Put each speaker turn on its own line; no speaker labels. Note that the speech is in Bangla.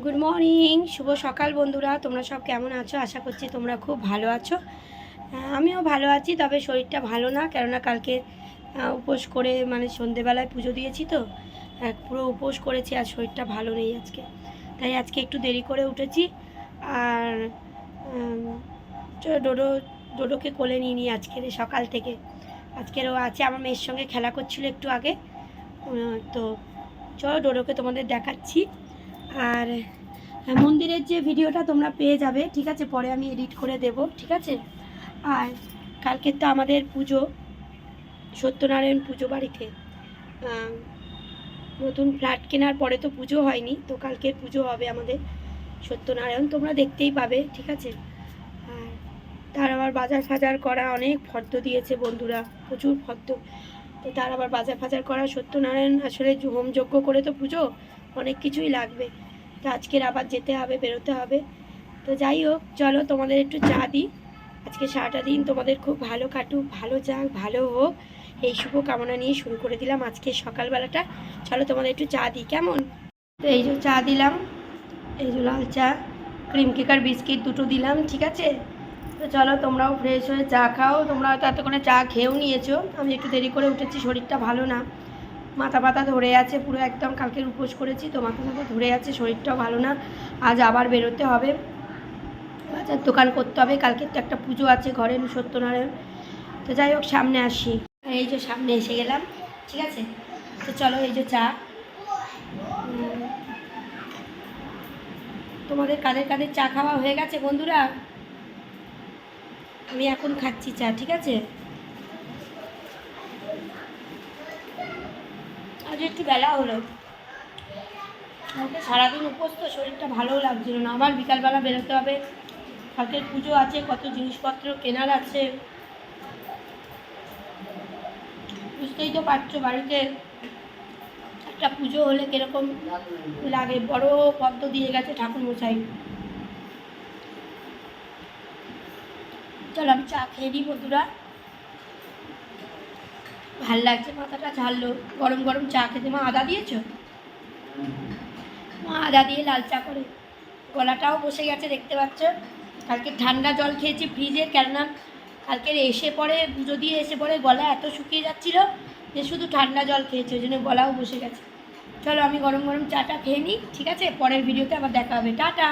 গুড মর্নিং, শুভ সকাল বন্ধুরা। তোমরা সব কেমন আছো? আশা করছি তোমরা খুব ভালো আছো। আমিও ভালো আছি, তবে শরীরটা ভালো না, কেননা কালকে উপোস করে মানে সন্ধেবেলায় পুজো দিয়েছি তো পুরো উপোস করেছি। আর শরীরটা ভালো নেই আজকে, তাই আজকে একটু দেরি করে উঠেছি। আর ডোডো ডোডোকে কোলে নিয়ে নিই আজকের সকাল থেকে। আজকেরও আছে, আমার মেয়ের সঙ্গে খেলা করছিল একটু আগে। তো চলো ডোডোকে তোমাদের দেখাচ্ছি। আর মন্দিরের যে ভিডিওটা তোমরা পেয়ে যাবে, ঠিক আছে, পরে আমি এডিট করে দেব, ঠিক আছে। আর কালকে তো আমাদের পুজো, সত্যনারায়ণ পুজো বাড়িতে। নতুন ফ্ল্যাট কেনার পরে তো পুজো হয়নি, তো কালকের পুজো হবে আমাদের সত্যনারায়ণ, তোমরা দেখতেই পাবে, ঠিক আছে। আর তার আবার বাজার ফাজার করা, অনেক ফর্দ দিয়েছে বন্ধুরা, প্রচুর ফর্দ। তো তার আবার বাজার ফাজার করা, সত্যনারায়ণ আসলে হোমযজ্ঞ করে তো পুজো, অনেক কিছুই লাগবে। তো আজকের আবার যেতে হবে, বেরোতে হবে। তো যাই হোক, চলো তোমাদের একটু চা দিই। আজকে সারাটা দিন তোমাদের খুব ভালো কাটুক, ভালো যাক, ভালো হোক, এই শুভ কামনা নিয়ে শুরু করে দিলাম আজকে সকালবেলাটা। চলো তোমাদের একটু চা দিই, কেমন? তো এই যে চা দিলাম, এই যে লাল চা, ক্রিম কেক আর বিস্কিট দুটো দিলাম, ঠিক আছে। তো চলো তোমরাও ফ্রেশ হয়ে চা খাও। তোমরা হয়তো এতক্ষণে চা খেয়েও নিয়েছো, আমি একটু দেরি করে উঠেছি, শরীরটা ভালো না, মাথা ব্যথা ধরে আছে পুরো একদম। কালকে উপোস করেছি তো মাথা ব্যথা ধরে আছে, শরীরটাও ভালো না। আজ আবার বেরোতে হবে, বাজার দোকান করতে হবে, কালকে তো একটা পুজো আছে ঘরে, সত্যনারায়ণ। তো যাই হোক, সামনে আসি, এই যে সামনে এসে গেলাম, ঠিক আছে। তো চলো, এই যে চা। তোমাদের কাদের কাদের চা খাওয়া হয়ে গেছে বন্ধুরা? আমি এখন খাচ্ছি চা, ঠিক আছে। আজ একটু বেলা হলো, আমাকে সারাদিন উপোস তো, শরীরটা ভালোও লাগছিল না। আবার বিকালবেলা বেরোতে হবে, কালকের পুজো আছে, কত জিনিসপত্র কেনার আছে, বুঝতেই তো পারছো বাড়িতে একটা পুজো হলে কীরকম লাগে। বড় পদ্ম দিয়ে গেছে ঠাকুরমশাই। চলো আমি চা খেয়ে নিই বন্ধুরা, ভাল লাগছে, মাথাটা ঝাললো, গরম গরম চা খেতে। মা আদা দিয়েছো? মা আদা দিয়ে লাল চা করে। গলাটাও বসে গেছে দেখতে পাচ্ছ, কালকে ঠান্ডা জল খেয়েছি ফ্রিজের, কেননা কালকের এসে পরে পুজো দিয়ে এসে পরে গলা এত শুকিয়ে যাচ্ছিলো যে শুধু ঠান্ডা জল খেয়েছে, ওই জন্য গলাও বসে গেছে। চলো আমি গরম গরম চাটা খেয়ে নিই, ঠিক আছে। পরের ভিডিওতে আবার দেখা হবে, টাটা।